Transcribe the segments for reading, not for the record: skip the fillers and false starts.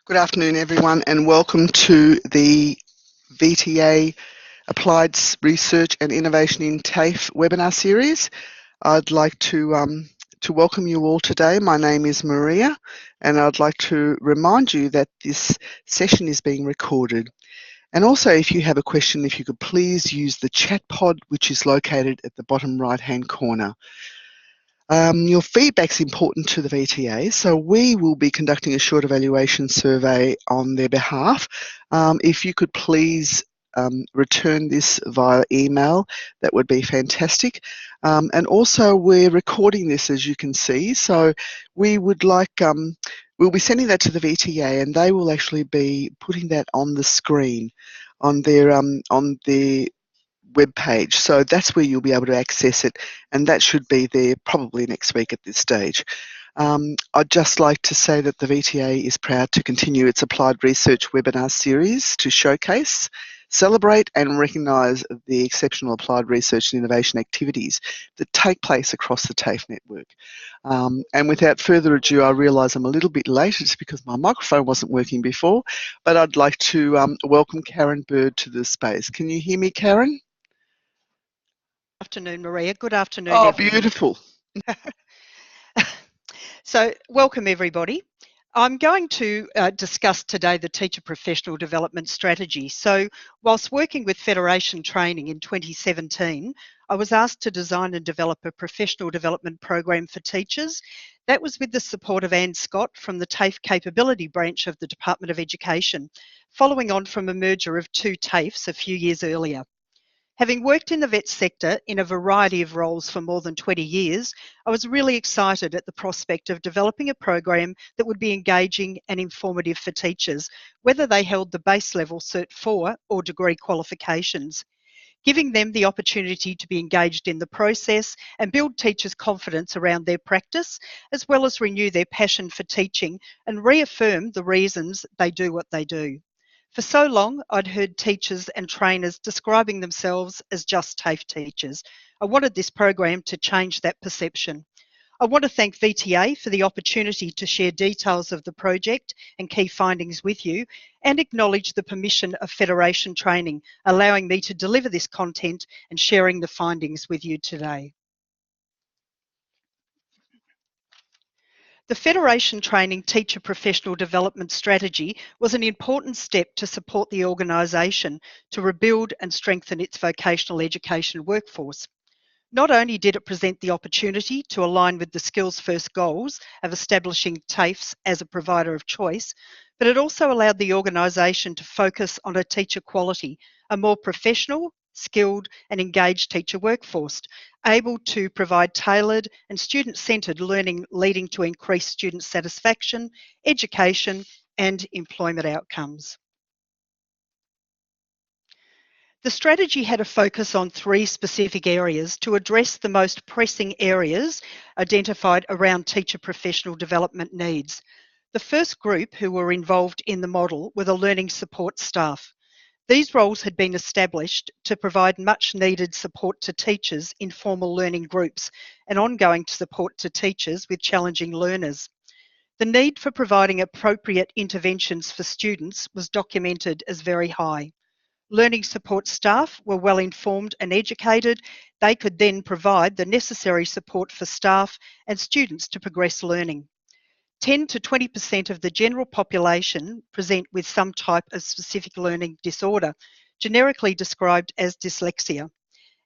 Good afternoon, everyone, and welcome to the VTA Applied Research and Innovation in TAFE webinar series. I'd like to welcome you all today. My name is Maria, and I'd like to remind you that this session is being recorded. And also, if you have a question, if you could please use the chat pod, which is located at the bottom right-hand corner. Your feedback's important to the VTA, so we will be conducting a short evaluation survey on their behalf. If you could please return this via email, that would be fantastic. And also, we're recording this, as you can see, so we would like, we'll be sending that to the VTA, and they will actually be putting that on the screen on their web page. So that's where you'll be able to access it, and that should be there probably next week at this stage. I'd just like to say that the VTA is proud to continue its applied research webinar series to showcase, celebrate and recognise the exceptional applied research and innovation activities that take place across the TAFE network. And without further ado, I realise I'm a little bit late. It's because my microphone wasn't working before, but I'd like to welcome Karen Bird to the space. Can you hear me, Karen? Afternoon, Maria. Good afternoon, everybody. Beautiful. So, welcome everybody. I'm going to discuss today the Teacher Professional Development Strategy. So, whilst working with Federation Training in 2017, I was asked to design and develop a professional development program for teachers. That was with the support of Anne Scott from the TAFE Capability Branch of the Department of Education, following on from a merger of two TAFEs a few years earlier. Having worked in the vet sector in a variety of roles for more than 20 years, I was really excited at the prospect of developing a program that would be engaging and informative for teachers, whether they held the base level Cert 4 or degree qualifications, giving them the opportunity to be engaged in the process and build teachers' confidence around their practice, as well as renew their passion for teaching and reaffirm the reasons they do what they do. For so long, I'd heard teachers and trainers describing themselves as just TAFE teachers. I wanted this program to change that perception. I want to thank VTA for the opportunity to share details of the project and key findings with you, and acknowledge the permission of Federation Training, allowing me to deliver this content and sharing the findings with you today. The Federation Training Teacher Professional Development Strategy was an important step to support the organisation to rebuild and strengthen its vocational education workforce. Not only did it present the opportunity to align with the Skills First goals of establishing TAFEs as a provider of choice, but it also allowed the organisation to focus on a teacher quality, a more professional, skilled and engaged teacher workforce, able to provide tailored and student-centred learning leading to increased student satisfaction, education and employment outcomes. The strategy had a focus on three specific areas to address the most pressing areas identified around teacher professional development needs. The first group who were involved in the model were the learning support staff. These roles had been established to provide much needed support to teachers in formal learning groups and ongoing support to teachers with challenging learners. The need for providing appropriate interventions for students was documented as very high. Learning support staff were well informed and educated. They could then provide the necessary support for staff and students to progress learning. 10 to 20% of the general population present with some type of specific learning disorder, generically described as dyslexia,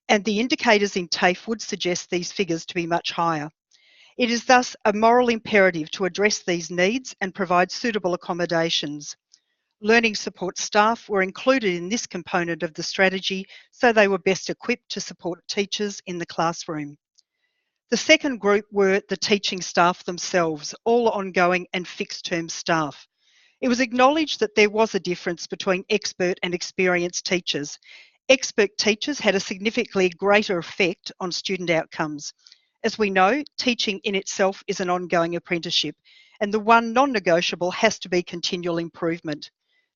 and the indicators in TAFE would suggest these figures to be much higher. It is thus a moral imperative to address these needs and provide suitable accommodations. Learning support staff were included in this component of the strategy, so they were best equipped to support teachers in the classroom. The second group were the teaching staff themselves, all ongoing and fixed-term staff. It was acknowledged that there was a difference between expert and experienced teachers. Expert teachers had a significantly greater effect on student outcomes. As we know, teaching in itself is an ongoing apprenticeship, and the one non-negotiable has to be continual improvement.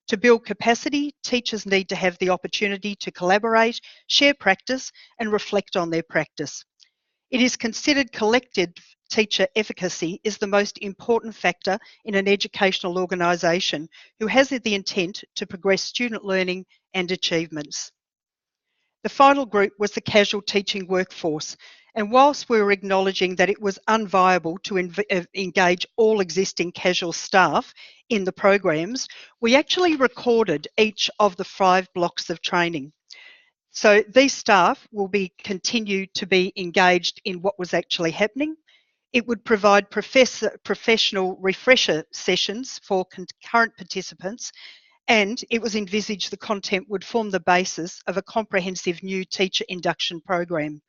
To build capacity, teachers need to have the opportunity to collaborate, share practice, and reflect on their practice. It is considered collected teacher efficacy is the most important factor in an educational organisation who has the intent to progress student learning and achievements. The final group was the casual teaching workforce, and whilst we were acknowledging that it was unviable to engage all existing casual staff in the programs, we actually recorded each of the 5 blocks of training. So these staff will continue to be engaged in what was actually happening. It would provide professional refresher sessions for current participants, and it was envisaged the content would form the basis of a comprehensive new teacher induction program.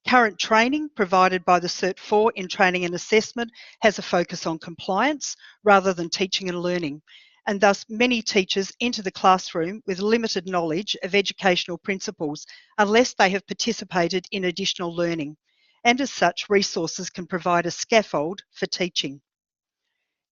Current training provided by the Cert 4 in training and assessment has a focus on compliance rather than teaching and learning, and thus many teachers enter the classroom with limited knowledge of educational principles unless they have participated in additional learning, and as such resources can provide a scaffold for teaching.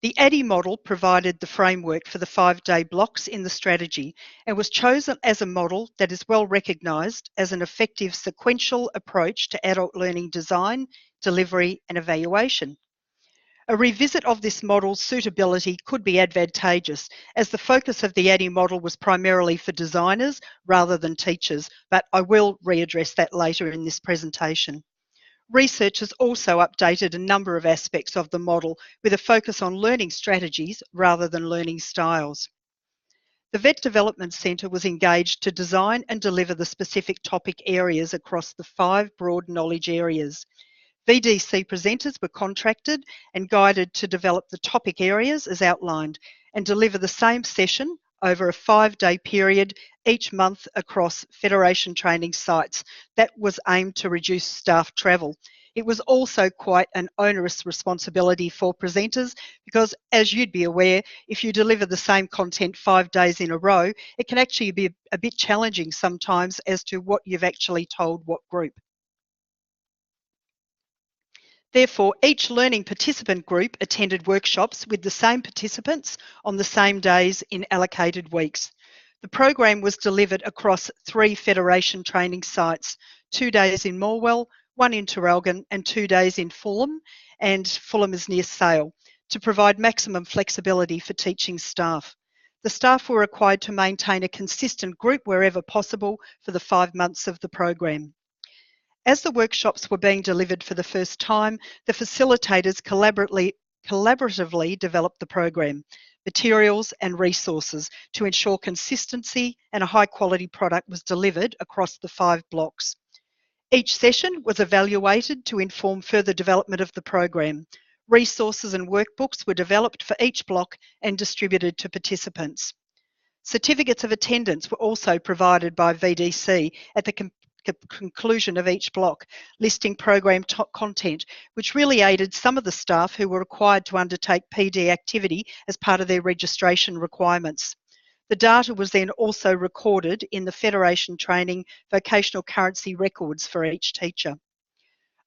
The ADDIE model provided the framework for the 5-day blocks in the strategy and was chosen as a model that is well recognised as an effective sequential approach to adult learning design, delivery and evaluation. A revisit of this model's suitability could be advantageous, as the focus of the ADDIE model was primarily for designers rather than teachers, but I will readdress that later in this presentation. Research has also updated a number of aspects of the model with a focus on learning strategies rather than learning styles. The VET Development Centre was engaged to design and deliver the specific topic areas across the 5 broad knowledge areas. VDC presenters were contracted and guided to develop the topic areas as outlined and deliver the same session over a 5-day period each month across Federation training sites. That was aimed to reduce staff travel. It was also quite an onerous responsibility for presenters because, as you'd be aware, if you deliver the same content 5 days in a row, it can actually be a bit challenging sometimes as to what you've actually told what group. Therefore, each learning participant group attended workshops with the same participants on the same days in allocated weeks. The program was delivered across 3 Federation training sites, 2 days in Morwell, 1 in Traralgon and 2 days in Fulham, and Fulham is near Sale, to provide maximum flexibility for teaching staff. The staff were required to maintain a consistent group wherever possible for the 5 months of the program. As the workshops were being delivered for the first time, the facilitators collaboratively developed the program, materials and resources to ensure consistency and a high quality product was delivered across the 5 blocks. Each session was evaluated to inform further development of the program. Resources and workbooks were developed for each block and distributed to participants. Certificates of attendance were also provided by VDC at the conclusion of each block, listing program content, which really aided some of the staff who were required to undertake PD activity as part of their registration requirements. The data was then also recorded in the Federation Training Vocational Currency records for each teacher.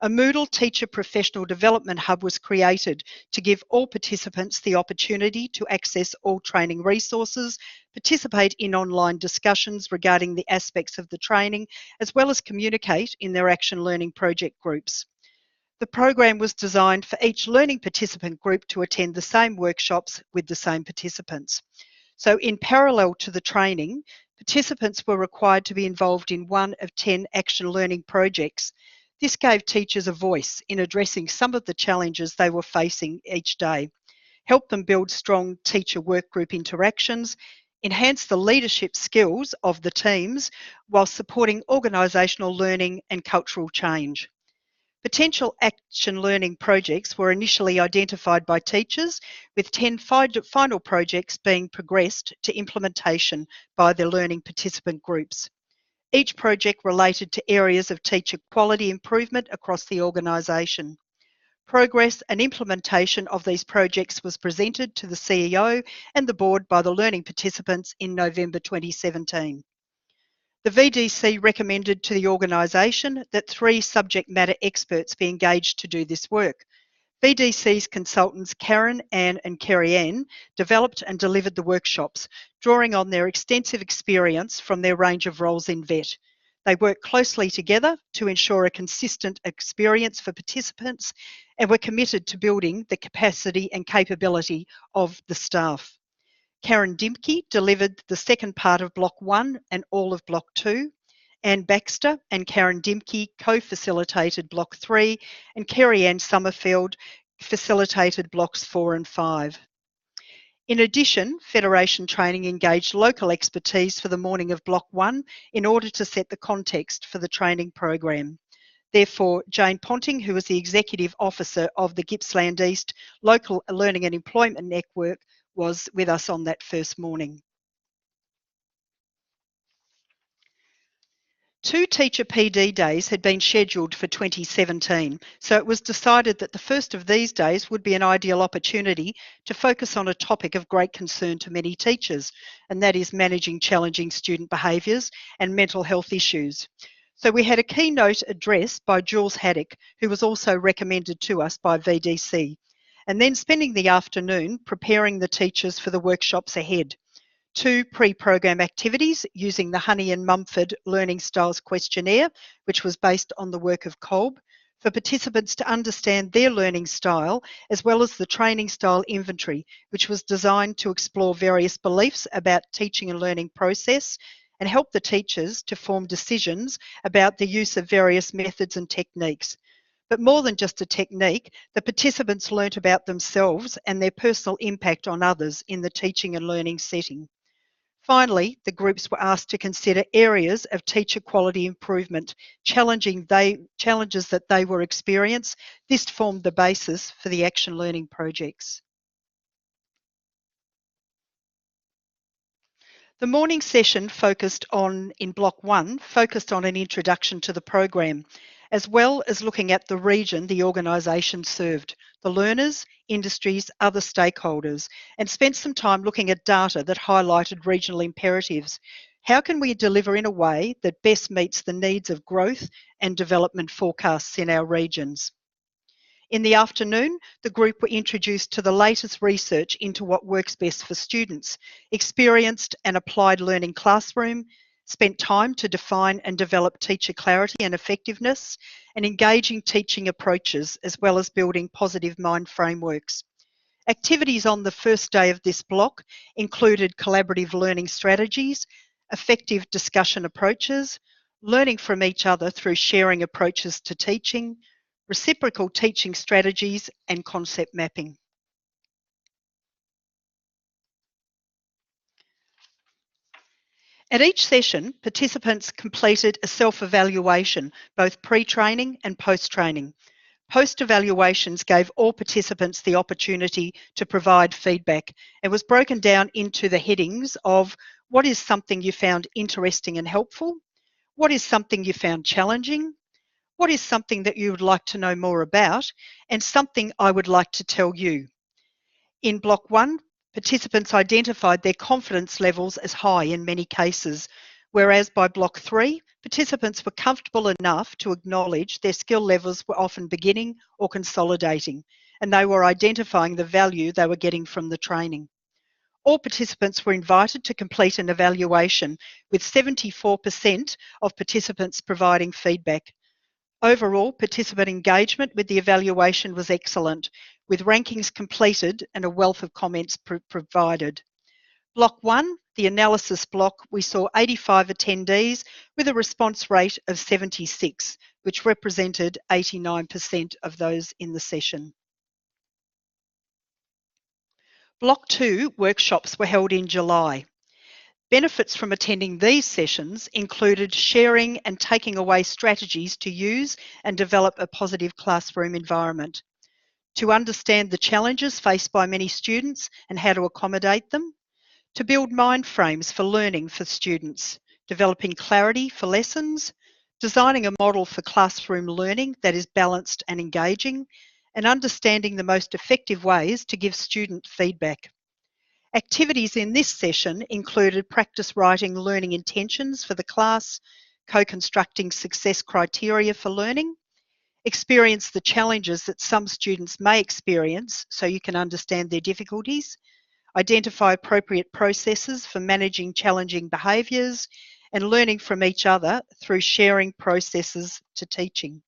A Moodle Teacher Professional Development Hub was created to give all participants the opportunity to access all training resources, participate in online discussions regarding the aspects of the training, as well as communicate in their action learning project groups. The program was designed for each learning participant group to attend the same workshops with the same participants. So in parallel to the training, participants were required to be involved in 1 of 10 action learning projects. This gave teachers a voice in addressing some of the challenges they were facing each day, helped them build strong teacher workgroup interactions, enhance the leadership skills of the teams while supporting organisational learning and cultural change. Potential action learning projects were initially identified by teachers, with 10 final projects being progressed to implementation by the learning participant groups. Each project related to areas of teacher quality improvement across the organisation. Progress and implementation of these projects was presented to the CEO and the board by the learning participants in November 2017. The VDC recommended to the organisation that 3 subject matter experts be engaged to do this work. VDC's consultants Karen, Anne and Kerry-Ann developed and delivered the workshops, drawing on their extensive experience from their range of roles in VET. They work closely together to ensure a consistent experience for participants and were committed to building the capacity and capability of the staff. Karen Dimke delivered the second part of Block 1 and all of Block 2. Anne Baxter and Karen Dimke co-facilitated Block 3, and Kerry Ann Summerfield facilitated Blocks 4 and 5. In addition, Federation Training engaged local expertise for the morning of Block 1 in order to set the context for the training program. Therefore, Jane Ponting, who was the Executive Officer of the Gippsland East Local Learning and Employment Network, was with us on that first morning. 2 teacher PD days had been scheduled for 2017, so it was decided that the first of these days would be an ideal opportunity to focus on a topic of great concern to many teachers, and that is managing challenging student behaviours and mental health issues. So we had a keynote address by Jules Haddock, who was also recommended to us by VDC, and then spending the afternoon preparing the teachers for the workshops ahead. 2 pre-program activities using the Honey and Mumford Learning Styles Questionnaire, which was based on the work of Kolb, for participants to understand their learning style, as well as the training style inventory, which was designed to explore various beliefs about teaching and learning process and help the teachers to form decisions about the use of various methods and techniques. But more than just a technique, the participants learnt about themselves and their personal impact on others in the teaching and learning setting. Finally, the groups were asked to consider areas of teacher quality improvement, challenges that they were experiencing. This formed the basis for the action learning projects. The morning session in Block 1 focused on an introduction to the program, as well as looking at the region the organisation served, the learners, industries, other stakeholders, and spent some time looking at data that highlighted regional imperatives. How can we deliver in a way that best meets the needs of growth and development forecasts in our regions? In the afternoon, the group were introduced to the latest research into what works best for students, experienced an applied learning classroom, spent time to define and develop teacher clarity and effectiveness, and engaging teaching approaches, as well as building positive mind frameworks. Activities on the first day of this block included collaborative learning strategies, effective discussion approaches, learning from each other through sharing approaches to teaching, reciprocal teaching strategies, and concept mapping. At each session, participants completed a self-evaluation, both pre-training and post-training. Post-evaluations gave all participants the opportunity to provide feedback and was broken down into the headings of what is something you found interesting and helpful, what is something you found challenging, what is something that you would like to know more about, and something I would like to tell you. In Block 1, participants identified their confidence levels as high in many cases, whereas by Block 3, participants were comfortable enough to acknowledge their skill levels were often beginning or consolidating, and they were identifying the value they were getting from the training. All participants were invited to complete an evaluation, with 74% of participants providing feedback. Overall, participant engagement with the evaluation was excellent, with rankings completed and a wealth of comments provided. Block 1, the analysis block, we saw 85 attendees with a response rate of 76, which represented 89% of those in the session. Block 2 workshops were held in July. Benefits from attending these sessions included sharing and taking away strategies to use and develop a positive classroom environment, to understand the challenges faced by many students and how to accommodate them, to build mind frames for learning for students, developing clarity for lessons, designing a model for classroom learning that is balanced and engaging, and understanding the most effective ways to give student feedback. Activities in this session included practice writing learning intentions for the class, co-constructing success criteria for learning, experience the challenges that some students may experience so you can understand their difficulties, identify appropriate processes for managing challenging behaviours, and learning from each other through sharing processes to teaching.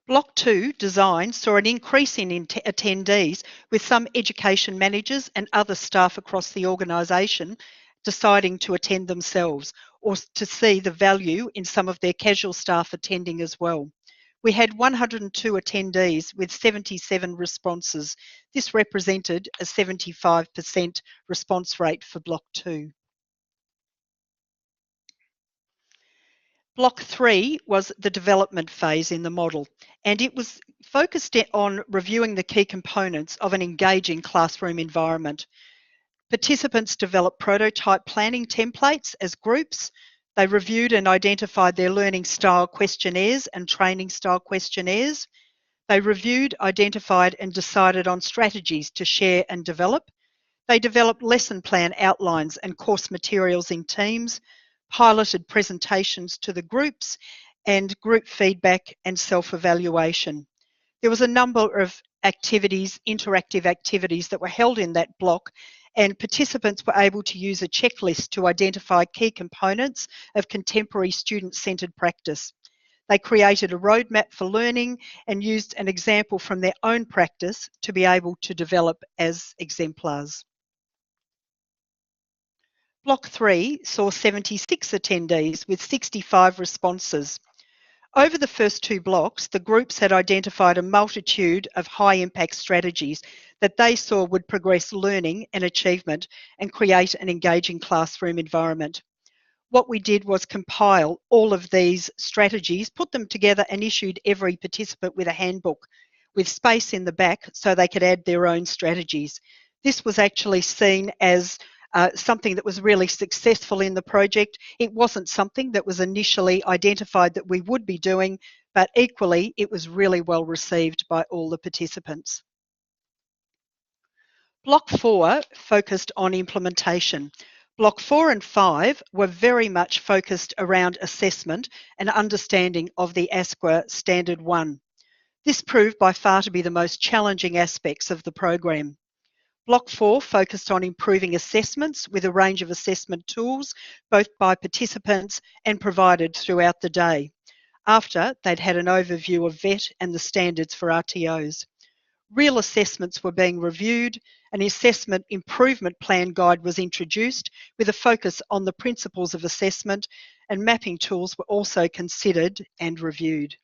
Block 2, Design, saw an increase in attendees, with some education managers and other staff across the organisation deciding to attend themselves, or to see the value in some of their casual staff attending as well. We had 102 attendees with 77 responses. This represented a 75% response rate for Block 2. Block 3 was the development phase in the model, and it was focused on reviewing the key components of an engaging classroom environment. Participants developed prototype planning templates as groups. They reviewed and identified their learning style questionnaires and training style questionnaires. They reviewed, identified and decided on strategies to share and develop. They developed lesson plan outlines and course materials in teams, piloted presentations to the groups, and group feedback and self-evaluation. There was a number of activities, interactive activities that were held in that block, and participants were able to use a checklist to identify key components of contemporary student-centred practice. They created a roadmap for learning and used an example from their own practice to be able to develop as exemplars. Block 3 saw 76 attendees with 65 responses. Over the first two blocks, the groups had identified a multitude of high-impact strategies that they saw would progress learning and achievement and create an engaging classroom environment. What we did was compile all of these strategies, put them together and issued every participant with a handbook with space in the back so they could add their own strategies. This was actually seen as something that was really successful in the project. It wasn't something that was initially identified that we would be doing, but equally it was really well received by all the participants. Block 4 focused on implementation. Block 4 and 5 were very much focused around assessment and understanding of the ASQA Standard 1. This proved by far to be the most challenging aspects of the program. Block 4 focused on improving assessments with a range of assessment tools, both by participants and provided throughout the day, after they'd had an overview of VET and the standards for RTOs. Real assessments were being reviewed. An assessment improvement plan guide was introduced with a focus on the principles of assessment, and mapping tools were also considered and reviewed.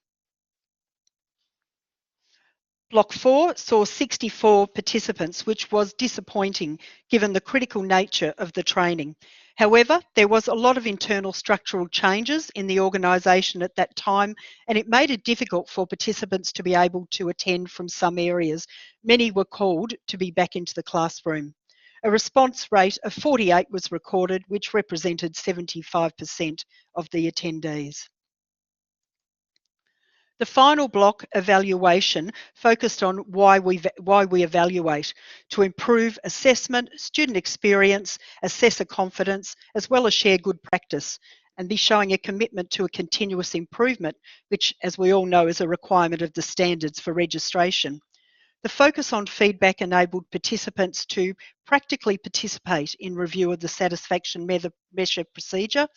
Block 4 saw 64 participants, which was disappointing given the critical nature of the training. However, there was a lot of internal structural changes in the organisation at that time, and it made it difficult for participants to be able to attend from some areas. Many were called to be back into the classroom. A response rate of 48 was recorded, which represented 75% of the attendees. The final block, evaluation, focused on why we evaluate: to improve assessment, student experience, assessor confidence, as well as share good practice, and be showing a commitment to a continuous improvement, which, as we all know, is a requirement of the standards for registration. The focus on feedback enabled participants to practically participate in review of the satisfaction measure procedure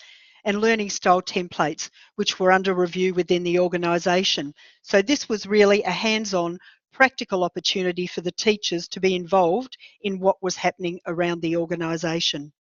and learning style templates, which were under review within the organisation. So this was really a hands-on, practical opportunity for the teachers to be involved in what was happening around the organisation.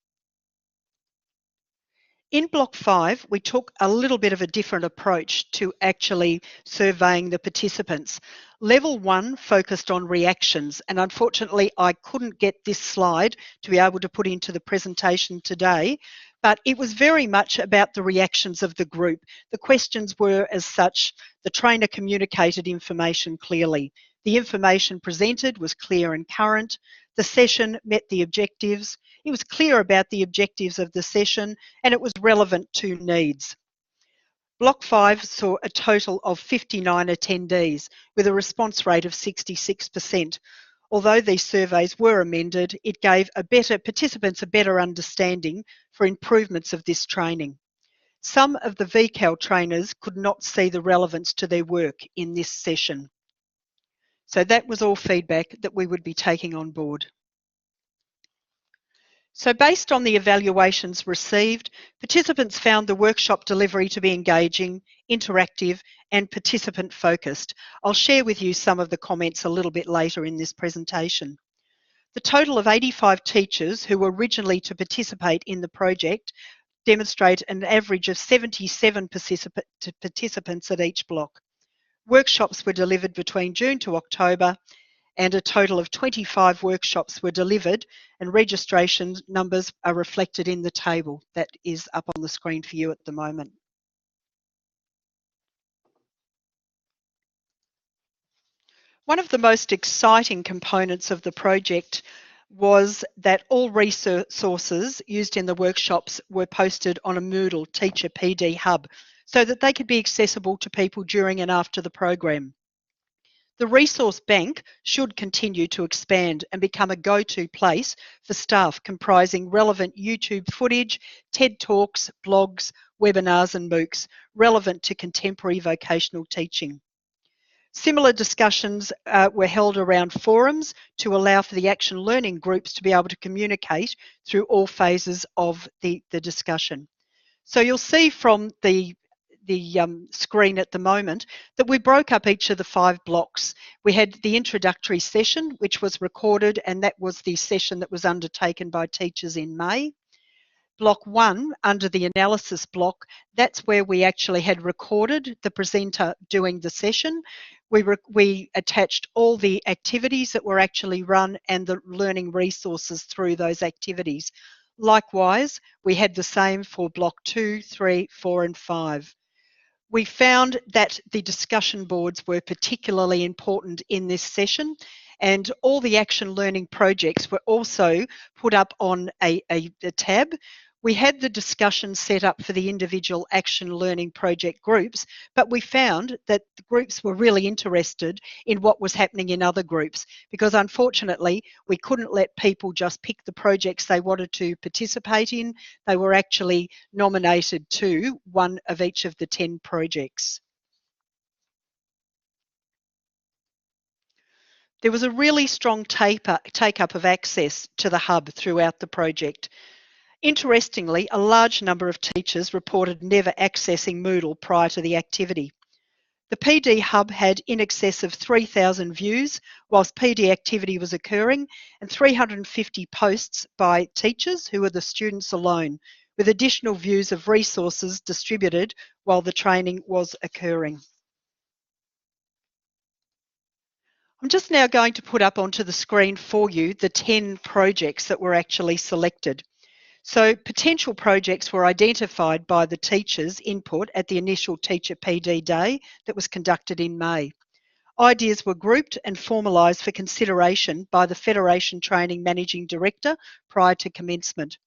In Block 5, we took a little bit of a different approach to actually surveying the participants. Level 1 focused on reactions, and unfortunately I couldn't get this slide to be able to put into the presentation today, but it was very much about the reactions of the group. The questions were as such: the trainer communicated information clearly, the information presented was clear and current, the session met the objectives, it was clear about the objectives of the session, and it was relevant to needs. Block 5 saw a total of 59 attendees with a response rate of 66%. Although these surveys were amended, it gave participants a better understanding for improvements of this training. Some of the VCAL trainers could not see the relevance to their work in this session. So that was all feedback that we would be taking on board. So based on the evaluations received, participants found the workshop delivery to be engaging, interactive and participant focused. I'll share with you some of the comments a little bit later in this presentation. The total of 85 teachers who were originally to participate in the project demonstrate an average of 77 participants at each block. Workshops were delivered between June to October, and a total of 25 workshops were delivered, and registration numbers are reflected in the table that is up on the screen for you at the moment. One of the most exciting components of the project was that all resources used in the workshops were posted on a Moodle Teacher PD hub so that they could be accessible to people during and after the program. The resource bank should continue to expand and become a go-to place for staff comprising relevant YouTube footage, TED Talks, blogs, webinars and MOOCs relevant to contemporary vocational teaching. Similar discussions were held around forums to allow for the action learning groups to be able to communicate through all phases of the discussion. So you'll see from the screen at the moment that we broke up each of the 5 blocks. We had the introductory session, which was recorded, and that was the session that was undertaken by teachers in May. Block 1, under the analysis block, that's where we actually had recorded the presenter doing the session. We attached all the activities that were actually run and the learning resources through those activities. Likewise, we had the same for block 2, 3, 4 and 5. We found that the discussion boards were particularly important in this session, and all the action learning projects were also put up on a tab. We had the discussion set up for the individual action learning project groups, but we found that the groups were really interested in what was happening in other groups, because unfortunately we couldn't let people just pick the projects they wanted to participate in. They were actually nominated to one of each of the 10 projects. There was a really strong take-up of access to the hub throughout the project. Interestingly, a large number of teachers reported never accessing Moodle prior to the activity. The PD hub had in excess of 3,000 views whilst PD activity was occurring, and 350 posts by teachers who were the students alone, with additional views of resources distributed while the training was occurring. I'm just now going to put up onto the screen for you the 10 projects that were actually selected. So potential projects were identified by the teachers' input at the initial Teacher PD Day that was conducted in May. Ideas were grouped and formalised for consideration by the Federation Training Managing Director prior to commencement.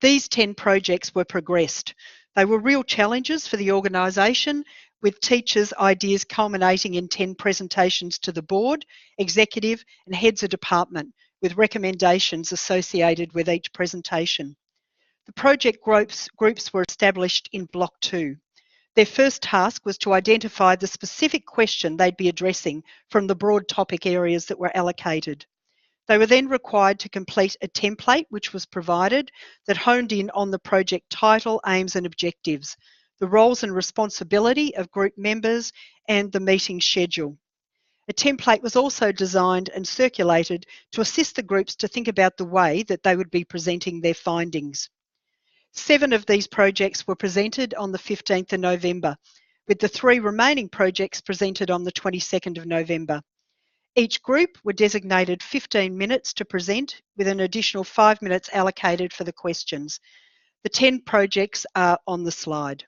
These 10 projects were progressed. They were real challenges for the organisation, with teachers' ideas culminating in 10 presentations to the board, executive and heads of department, with recommendations associated with each presentation. The project groups were established in Block 2. Their first task was to identify the specific question they'd be addressing from the broad topic areas that were allocated. They were then required to complete a template which was provided that honed in on the project title, aims and objectives, the roles and responsibility of group members and the meeting schedule. A template was also designed and circulated to assist the groups to think about the way that they would be presenting their findings. 7 of these projects were presented on the 15th of November, with the 3 remaining projects presented on the 22nd of November. Each group were designated 15 minutes to present, with an additional 5 minutes allocated for the questions. The 10 projects are on the slide.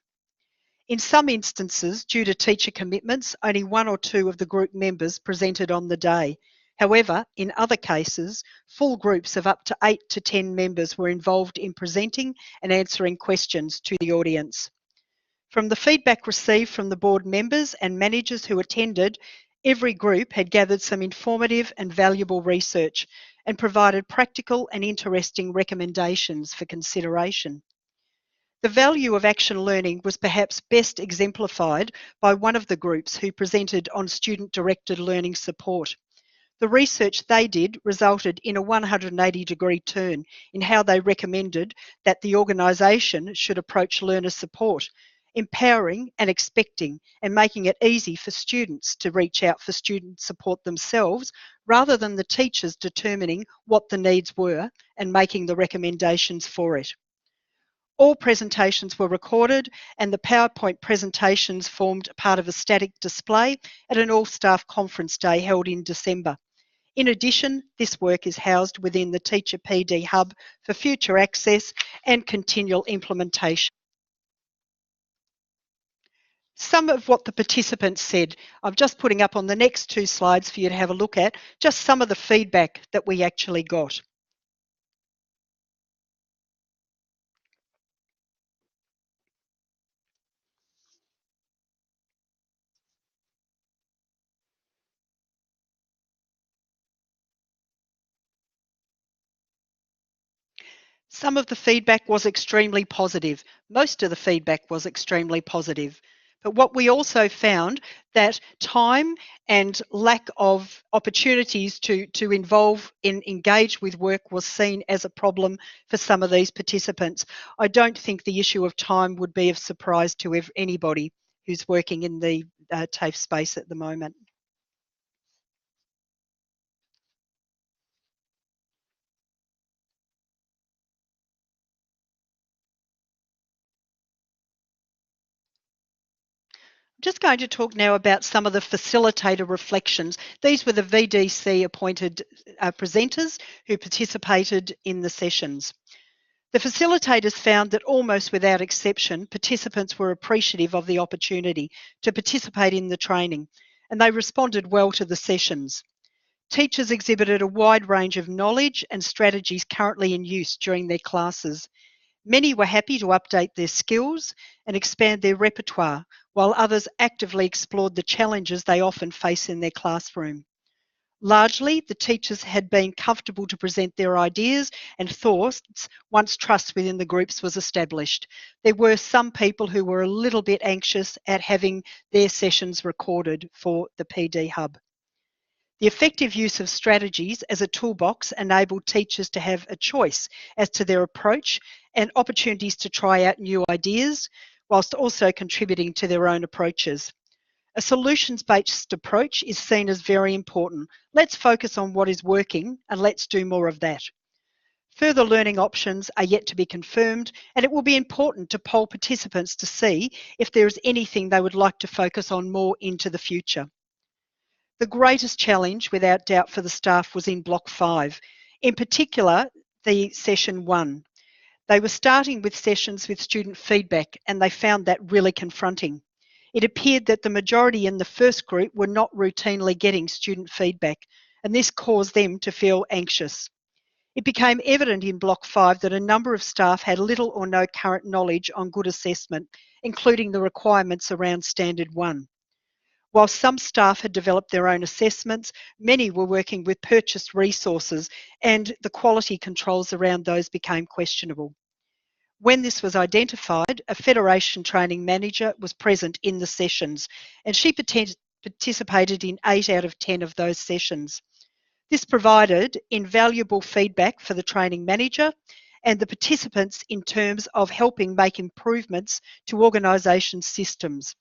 In some instances, due to teacher commitments, only 1 or 2 of the group members presented on the day. However, in other cases, full groups of up to 8 to 10 members were involved in presenting and answering questions to the audience. From the feedback received from the board members and managers who attended, every group had gathered some informative and valuable research and provided practical and interesting recommendations for consideration. The value of action learning was perhaps best exemplified by one of the groups who presented on student-directed learning support. The research they did resulted in a 180-degree turn in how they recommended that the organisation should approach learner support, empowering and expecting, and making it easy for students to reach out for student support themselves rather than the teachers determining what the needs were and making the recommendations for it. All presentations were recorded and the PowerPoint presentations formed part of a static display at an all-staff conference day held in December. In addition, this work is housed within the Teacher PD Hub for future access and continual implementation. Some of what the participants said, I'm just putting up on the next two slides for you to have a look at, just some of the feedback that we actually got. Some of the feedback was extremely positive. Most of the feedback was extremely positive. But what we also found that time and lack of opportunities to involve and engage with work was seen as a problem for some of these participants. I don't think the issue of time would be of surprise to anybody who's working in the TAFE space at the moment. Just going to talk now about some of the facilitator reflections. These were the VDC appointed presenters who participated in the sessions. The facilitators found that almost without exception, participants were appreciative of the opportunity to participate in the training, and they responded well to the sessions. Teachers exhibited a wide range of knowledge and strategies currently in use during their classes. Many were happy to update their skills and expand their repertoire, while others actively explored the challenges they often face in their classroom. Largely, the teachers had been comfortable to present their ideas and thoughts once trust within the groups was established. There were some people who were a little bit anxious at having their sessions recorded for the PD Hub. The effective use of strategies as a toolbox enabled teachers to have a choice as to their approach and opportunities to try out new ideas, whilst also contributing to their own approaches. A solutions-based approach is seen as very important. Let's focus on what is working and let's do more of that. Further learning options are yet to be confirmed, and it will be important to poll participants to see if there is anything they would like to focus on more into the future. The greatest challenge, without doubt, for the staff was in Block 5, in particular, the Session 1. They were starting with sessions with student feedback, and they found that really confronting. It appeared that the majority in the first group were not routinely getting student feedback, and this caused them to feel anxious. It became evident in Block 5 that a number of staff had little or no current knowledge on good assessment, including the requirements around Standard 1. While some staff had developed their own assessments, many were working with purchased resources and the quality controls around those became questionable. When this was identified, a Federation training manager was present in the sessions and she participated in 8 out of 10 of those sessions. This provided invaluable feedback for the training manager and the participants in terms of helping make improvements to organisation systems.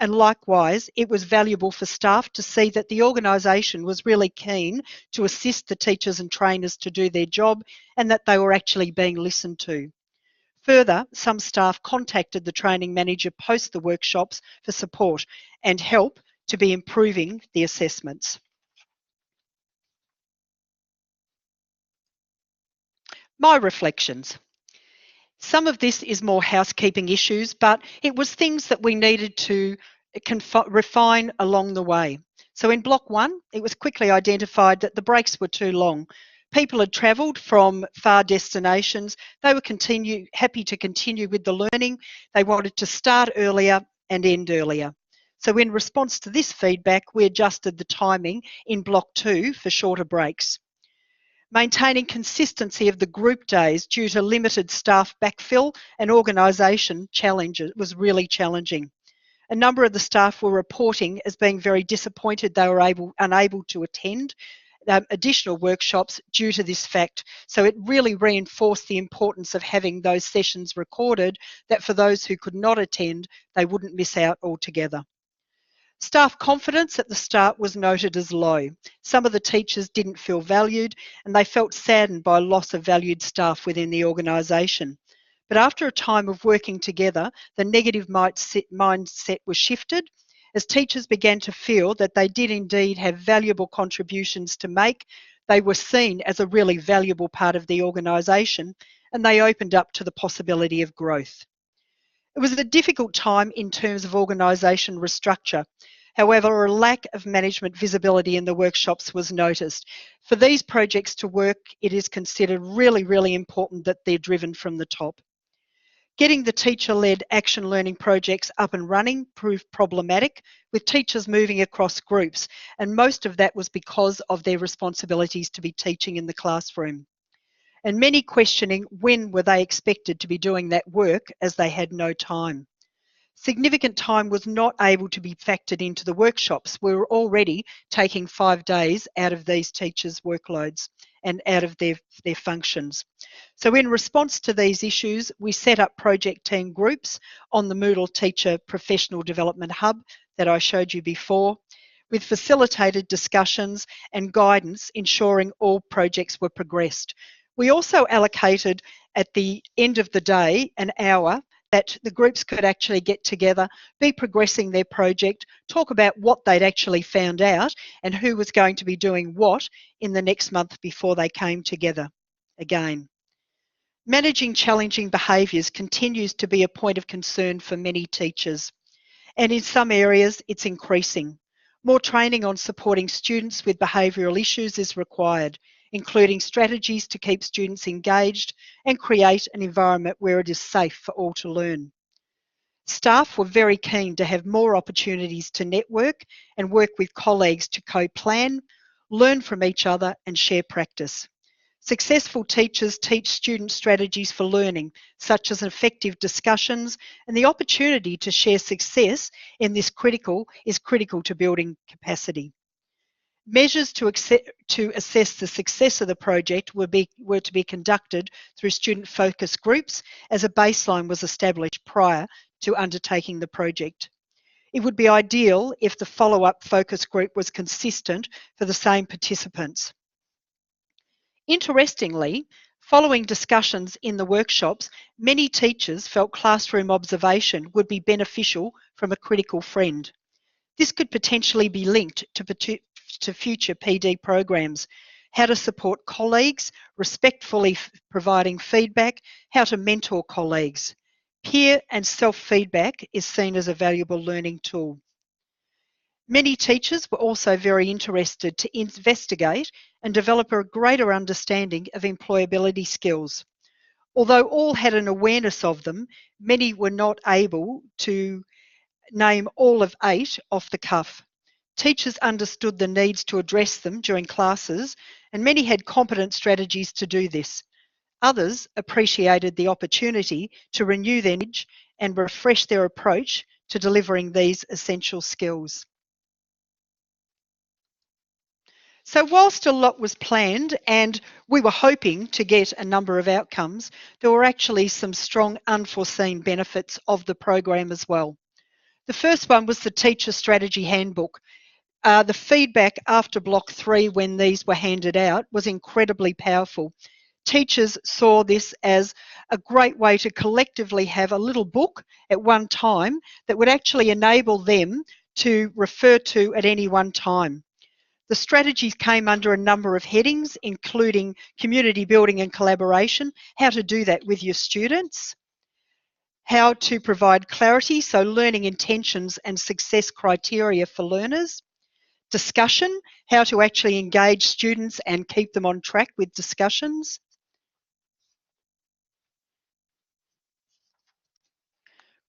And likewise, it was valuable for staff to see that the organisation was really keen to assist the teachers and trainers to do their job and that they were actually being listened to. Further, some staff contacted the training manager post the workshops for support and help to be improving the assessments. My reflections. Some of this is more housekeeping issues, but it was things that we needed to refine along the way. So in Block 1, it was quickly identified that the breaks were too long. People had travelled from far destinations. They were happy to continue with the learning. They wanted to start earlier and end earlier. So in response to this feedback, we adjusted the timing in Block 2 for shorter breaks. Maintaining consistency of the group days due to limited staff backfill and organisation challenges was really challenging. A number of the staff were reporting as being very disappointed they were unable to attend additional workshops due to this fact. So it really reinforced the importance of having those sessions recorded, that for those who could not attend, they wouldn't miss out altogether. Staff confidence at the start was noted as low. Some of the teachers didn't feel valued and they felt saddened by loss of valued staff within the organisation. But after a time of working together, the negative mindset was shifted as teachers began to feel that they did indeed have valuable contributions to make. They were seen as a really valuable part of the organisation and they opened up to the possibility of growth. It was a difficult time in terms of organisation restructure. However, a lack of management visibility in the workshops was noticed. For these projects to work, it is considered really, really important that they're driven from the top. Getting the teacher-led action learning projects up and running proved problematic, with teachers moving across groups, and most of that was because of their responsibilities to be teaching in the classroom. And many questioning when were they expected to be doing that work, as they had no time. Significant time was not able to be factored into the workshops. We were already taking 5 days out of these teachers' workloads and out of their functions. So in response to these issues, we set up project team groups on the Moodle Teacher Professional Development Hub that I showed you before, with facilitated discussions and guidance ensuring all projects were progressed. We also allocated at the end of the day an hour that the groups could actually get together, be progressing their project, talk about what they'd actually found out and who was going to be doing what in the next month before they came together again. Managing challenging behaviours continues to be a point of concern for many teachers, and in some areas it's increasing. More training on supporting students with behavioural issues is required, including strategies to keep students engaged and create an environment where it is safe for all to learn. Staff were very keen to have more opportunities to network and work with colleagues to co-plan, learn from each other and share practice. Successful teachers teach students strategies for learning, such as effective discussions, and the opportunity to share success in this is critical to building capacity. Measures to assess the success of the project were to be conducted through student focus groups, as a baseline was established prior to undertaking the project. It would be ideal if the follow-up focus group was consistent for the same participants. Interestingly, following discussions in the workshops, many teachers felt classroom observation would be beneficial from a critical friend. This could potentially be linked to future PD programs, how to support colleagues, respectfully providing feedback, how to mentor colleagues. Peer and self-feedback is seen as a valuable learning tool. Many teachers were also very interested to investigate and develop a greater understanding of employability skills. Although all had an awareness of them, many were not able to name all of 8 off the cuff. Teachers understood the needs to address them during classes, and many had competent strategies to do this. Others appreciated the opportunity to renew their knowledge and refresh their approach to delivering these essential skills. So whilst a lot was planned and we were hoping to get a number of outcomes, there were actually some strong unforeseen benefits of the program as well. The first one was the Teacher Strategy Handbook. The feedback after Block 3, when these were handed out, was incredibly powerful. Teachers saw this as a great way to collectively have a little book at one time that would actually enable them to refer to at any one time. The strategies came under a number of headings, including community building and collaboration, how to do that with your students, how to provide clarity, so learning intentions and success criteria for learners, discussion, how to actually engage students and keep them on track with discussions,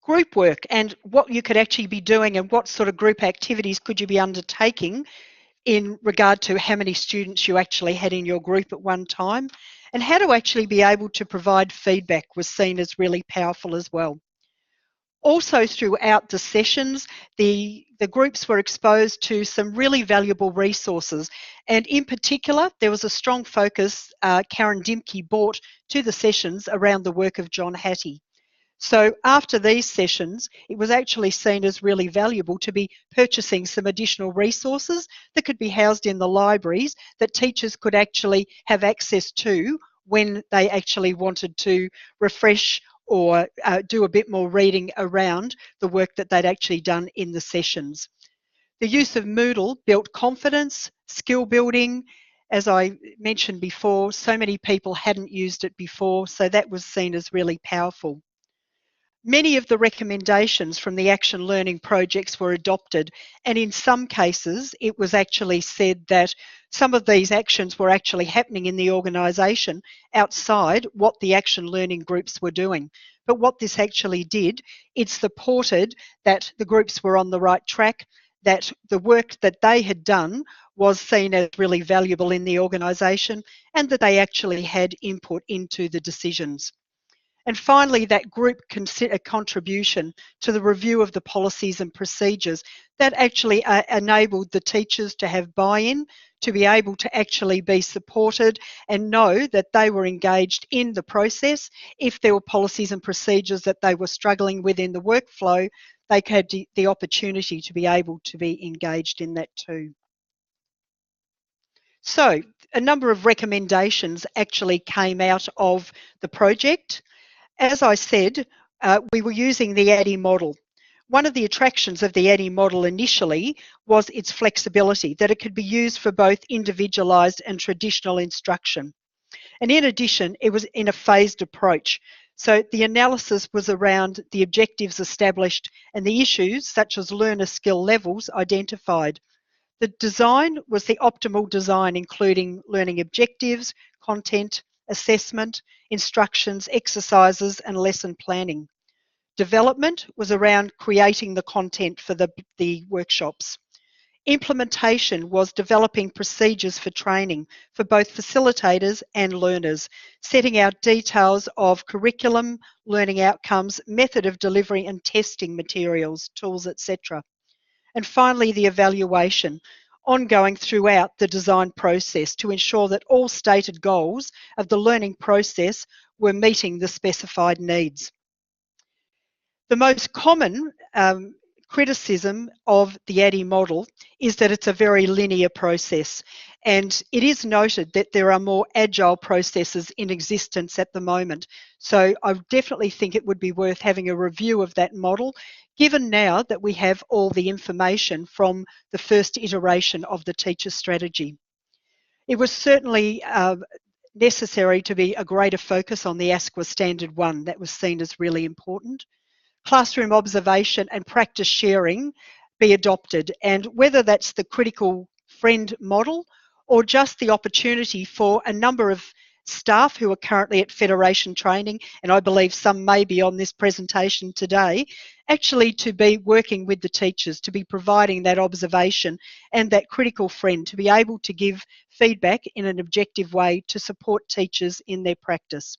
group work and what you could actually be doing and what sort of group activities could you be undertaking in regard to how many students you actually had in your group at one time, and how to actually be able to provide feedback was seen as really powerful as well. Also throughout the sessions, the groups were exposed to some really valuable resources. And in particular, there was a strong focus Karen Dimke brought to the sessions around the work of John Hattie. So after these sessions, it was actually seen as really valuable to be purchasing some additional resources that could be housed in the libraries that teachers could actually have access to when they actually wanted to refresh or do a bit more reading around the work that they'd actually done in the sessions. The use of Moodle built confidence, skill building. As I mentioned before, so many people hadn't used it before, so that was seen as really powerful. Many of the recommendations from the action learning projects were adopted, and in some cases it was actually said that some of these actions were actually happening in the organisation outside what the action learning groups were doing. But what this actually did, it supported that the groups were on the right track, that the work that they had done was seen as really valuable in the organisation, and that they actually had input into the decisions. And finally, that group contribution to the review of the policies and procedures that actually enabled the teachers to have buy-in, to be able to actually be supported and know that they were engaged in the process. If there were policies and procedures that they were struggling with in the workflow, they had the opportunity to be able to be engaged in that too. So a number of recommendations actually came out of the project. As I said, we were using the ADDIE model. One of the attractions of the ADDIE model initially was its flexibility, that it could be used for both individualised and traditional instruction. And in addition, it was in a phased approach. So the analysis was around the objectives established and the issues, such as learner skill levels, identified. The design was the optimal design, including learning objectives, content, assessment, instructions, exercises, and lesson planning. Development was around creating the content for the workshops. Implementation was developing procedures for training for both facilitators and learners, setting out details of curriculum, learning outcomes, method of delivery and testing materials, tools, etc. And finally, the evaluation, ongoing throughout the design process to ensure that all stated goals of the learning process were meeting the specified needs. The most common criticism of the ADDIE model is that it's a very linear process, and it is noted that there are more agile processes in existence at the moment. So I definitely think it would be worth having a review of that model, given now that we have all the information from the first iteration of the teacher strategy. It was certainly necessary to be a greater focus on the ASQA Standard 1. That was seen as really important. Classroom observation and practice sharing be adopted, and whether that's the critical friend model or just the opportunity for a number of staff who are currently at Federation training, and I believe some may be on this presentation today, actually to be working with the teachers, to be providing that observation and that critical friend, to be able to give feedback in an objective way to support teachers in their practice.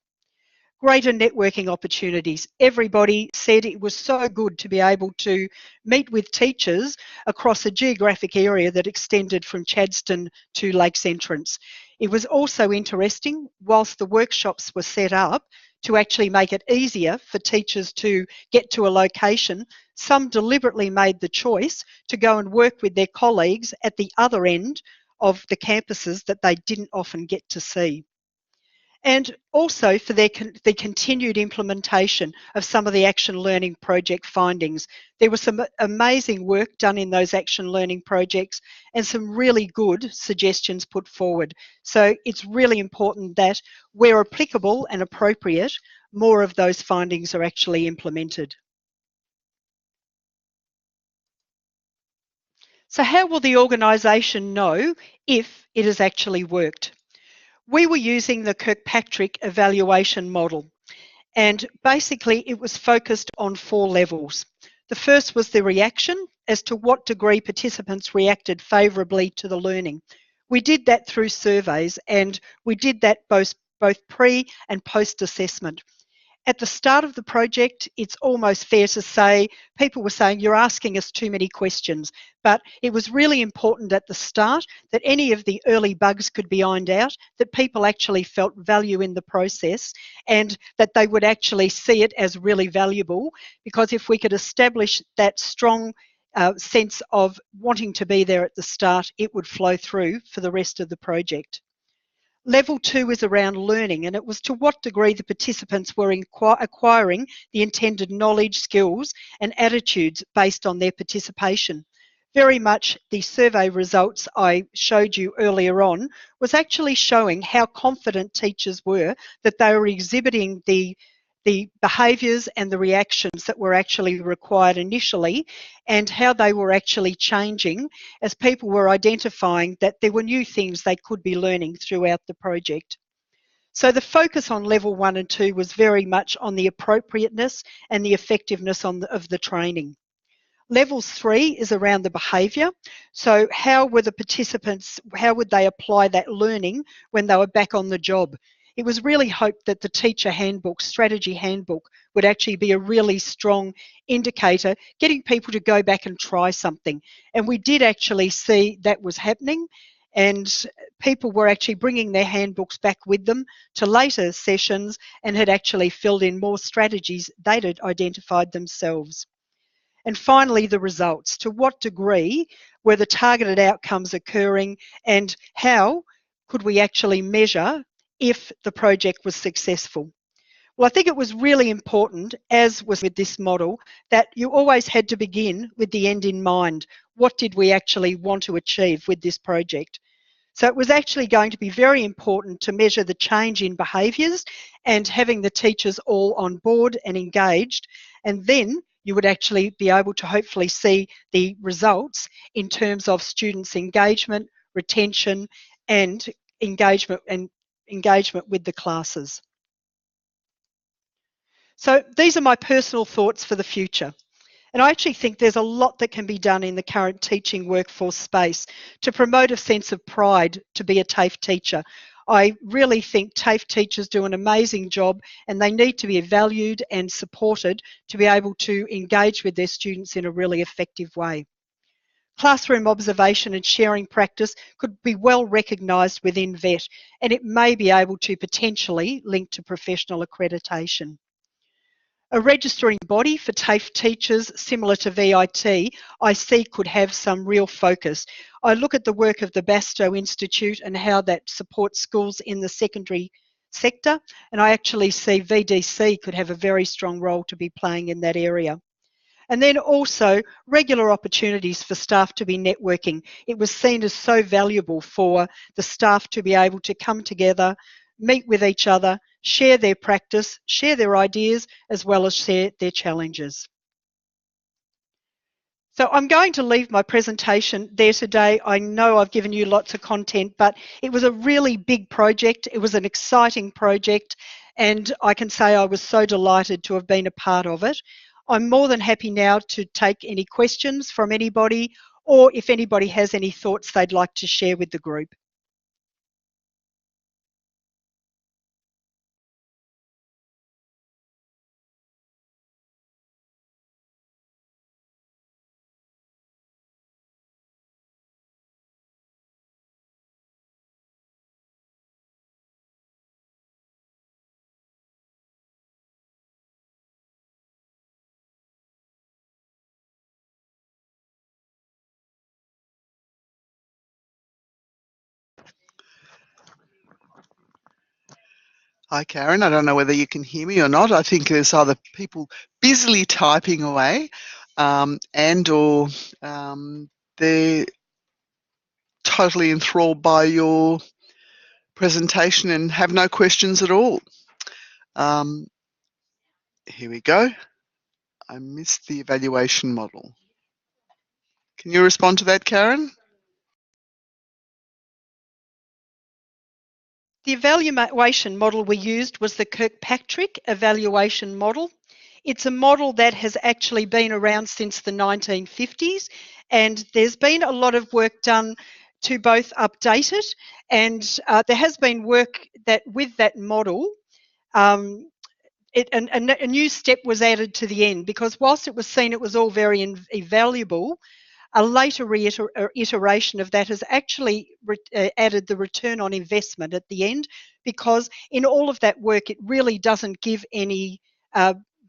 Greater networking opportunities. Everybody said it was so good to be able to meet with teachers across a geographic area that extended from Chadstone to Lakes Entrance. It was also interesting, whilst the workshops were set up to actually make it easier for teachers to get to a location, some deliberately made the choice to go and work with their colleagues at the other end of the campuses that they didn't often get to see. And also for the continued implementation of some of the action learning project findings. There was some amazing work done in those action learning projects and some really good suggestions put forward. So it's really important that where applicable and appropriate, more of those findings are actually implemented. So how will the organisation know if it has actually worked? We were using the Kirkpatrick evaluation model, and basically it was focused on 4 levels. The first was the reaction, as to what degree participants reacted favourably to the learning. We did that through surveys, and we did that both pre and post assessment. At the start of the project, it's almost fair to say people were saying, you're asking us too many questions. But it was really important at the start that any of the early bugs could be ironed out, that people actually felt value in the process, and that they would actually see it as really valuable. Because if we could establish that strong sense of wanting to be there at the start, it would flow through for the rest of the project. Level 2 is around learning, and it was to what degree the participants were acquiring the intended knowledge, skills and attitudes based on their participation. Very much the survey results I showed you earlier on was actually showing how confident teachers were that they were exhibiting the behaviours and the reactions that were actually required initially, and how they were actually changing as people were identifying that there were new things they could be learning throughout the project. So the focus on level 1 and 2 was very much on the appropriateness and the effectiveness of the training. Level 3 is around the behaviour. So how were the participants, how would they apply that learning when they were back on the job? It was really hoped that the teacher handbook, strategy handbook, would actually be a really strong indicator, getting people to go back and try something. And we did actually see that was happening, and people were actually bringing their handbooks back with them to later sessions and had actually filled in more strategies they'd identified themselves. And finally, the results. To what degree were the targeted outcomes occurring, and how could we actually measure if the project was successful? Well, I think it was really important, as was with this model, that you always had to begin with the end in mind. What did we actually want to achieve with this project? So it was actually going to be very important to measure the change in behaviours and having the teachers all on board and engaged, and then you would actually be able to hopefully see the results in terms of students' engagement, retention and engagement with the classes. So these are my personal thoughts for the future. And I actually think there's a lot that can be done in the current teaching workforce space to promote a sense of pride to be a TAFE teacher. I really think TAFE teachers do an amazing job, and they need to be valued and supported to be able to engage with their students in a really effective way. Classroom observation and sharing practice could be well recognised within VET, and it may be able to potentially link to professional accreditation. A registering body for TAFE teachers similar to VIT, I see could have some real focus. I look at the work of the Bastow Institute and how that supports schools in the secondary sector, and I actually see VDC could have a very strong role to be playing in that area. And then also regular opportunities for staff to be networking. It was seen as so valuable for the staff to be able to come together, meet with each other, share their practice, share their ideas, as well as share their challenges. So I'm going to leave my presentation there today. I know I've given you lots of content, but it was a really big project. It was an exciting project, and I can say I was so delighted to have been a part of it. I'm more than happy now to take any questions from anybody, or if anybody has any thoughts they'd like to share with the group. Hi, Karen. I don't know whether you can hear me or not. I think there's other people busily typing away, and or they're totally enthralled by your presentation and have no questions at all. Here we go. I missed the evaluation model. Can you respond to that, Karen? The evaluation model we used was the Kirkpatrick evaluation model. It's a model that has actually been around since the 1950s, and there's been a lot of work done to both update it, and there has been work that with that model a new step was added to the end, because whilst it was seen it was all very invaluable, a later iteration of that has actually added the return on investment at the end, because in all of that work it really doesn't give any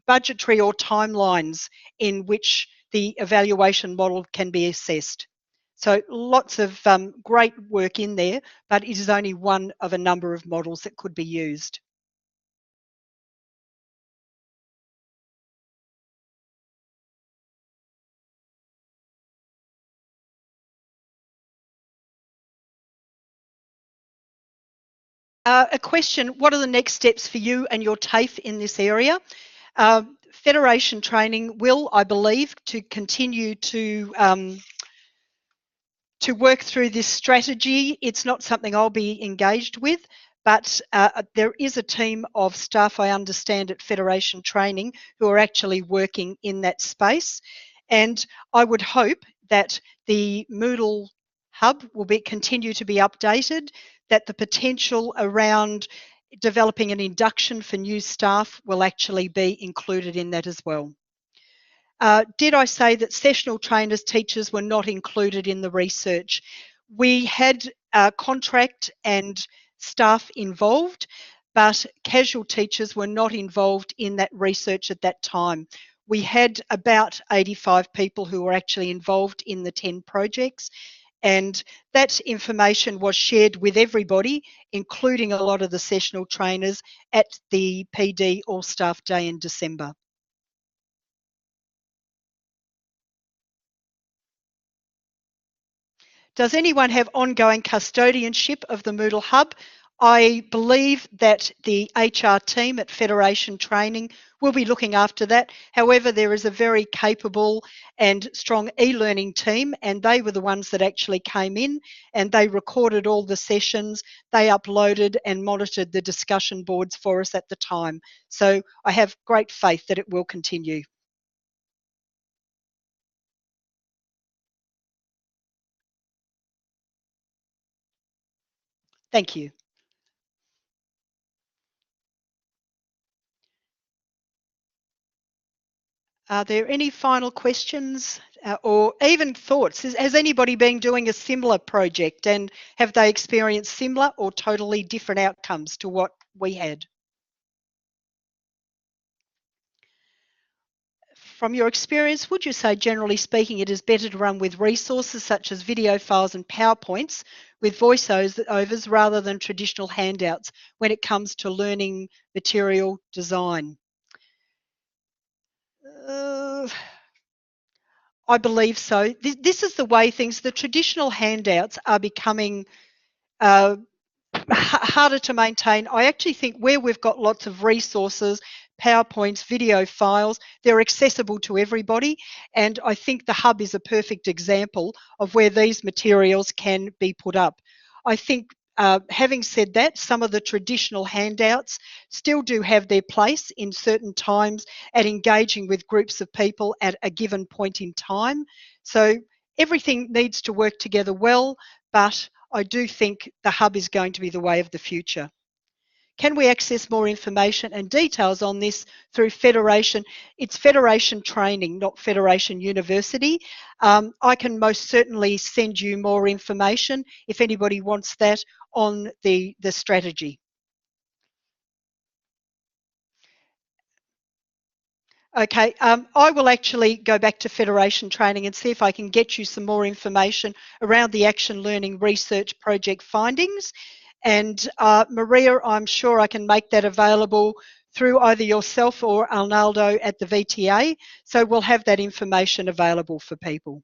budgetary or timelines in which the evaluation model can be assessed. So lots of great work in there, but it is only one of a number of models that could be used. A question: what are the next steps for you and your TAFE in this area? Federation training will, I believe, to continue to work through this strategy. It's not something I'll be engaged with, but there is a team of staff, I understand, at Federation Training who are actually working in that space. And I would hope that the Moodle Hub will continue to be updated, that the potential around developing an induction for new staff will actually be included in that as well. Did I say that sessional trainers, teachers were not included in the research? We had contract and staff involved, but casual teachers were not involved in that research at that time. We had about 85 people who were actually involved in the 10 projects, and that information was shared with everybody, including a lot of the sessional trainers, at the PD All Staff Day in December. Does anyone have ongoing custodianship of the Moodle Hub? I believe that the HR team at Federation Training will be looking after that. However, there is a very capable and strong e-learning team, and they were the ones that actually came in and they recorded all the sessions. They uploaded and monitored the discussion boards for us at the time. So I have great faith that it will continue. Thank you. Are there any final questions or even thoughts? Has anybody been doing a similar project, and have they experienced similar or totally different outcomes to what we had? From your experience, would you say, generally speaking, it is better to run with resources such as video files and PowerPoints with voiceovers rather than traditional handouts when it comes to learning material design? I believe so. This is the way the traditional handouts are becoming harder to maintain. I actually think where we've got lots of resources, PowerPoints, video files, they're accessible to everybody. And I think the Hub is a perfect example of where these materials can be put up. I think having said that, some of the traditional handouts still do have their place in certain times at engaging with groups of people at a given point in time. So everything needs to work together well, but I do think the Hub is going to be the way of the future. Can we access more information and details on this through Federation? It's Federation Training, not Federation University. I can most certainly send you more information if anybody wants that on the strategy. Okay, I will actually go back to Federation Training and see if I can get you some more information around the Action Learning Research Project findings. And Maria, I'm sure I can make that available through either yourself or Arnaldo at the VTA. So we'll have that information available for people.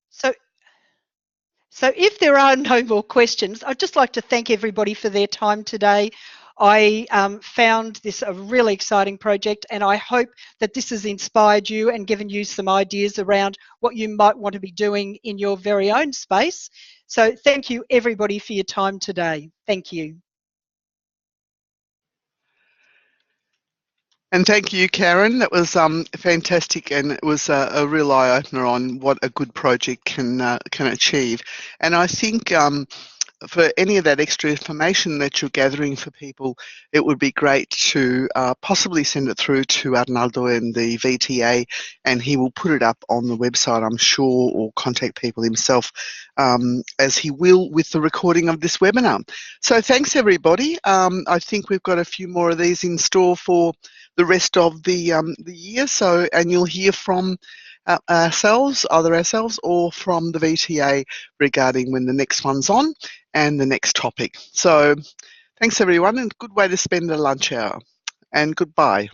So if there are no more questions, I'd just like to thank everybody for their time today. I found this a really exciting project, and I hope that this has inspired you and given you some ideas around what you might want to be doing in your very own space. So thank you everybody for your time today. Thank you. And thank you, Karen. That was fantastic, and it was a real eye-opener on what a good project can achieve. And I think for any of that extra information that you're gathering for people, it would be great to possibly send it through to Arnaldo and the VTA, and he will put it up on the website, I'm sure, or contact people himself, as he will with the recording of this webinar. So thanks, everybody. I think we've got a few more of these in store for the rest of the year. So, and you'll hear from ourselves, either ourselves or from the VTA, regarding when the next one's on and the next topic. So thanks everyone, and good way to spend a lunch hour, and goodbye.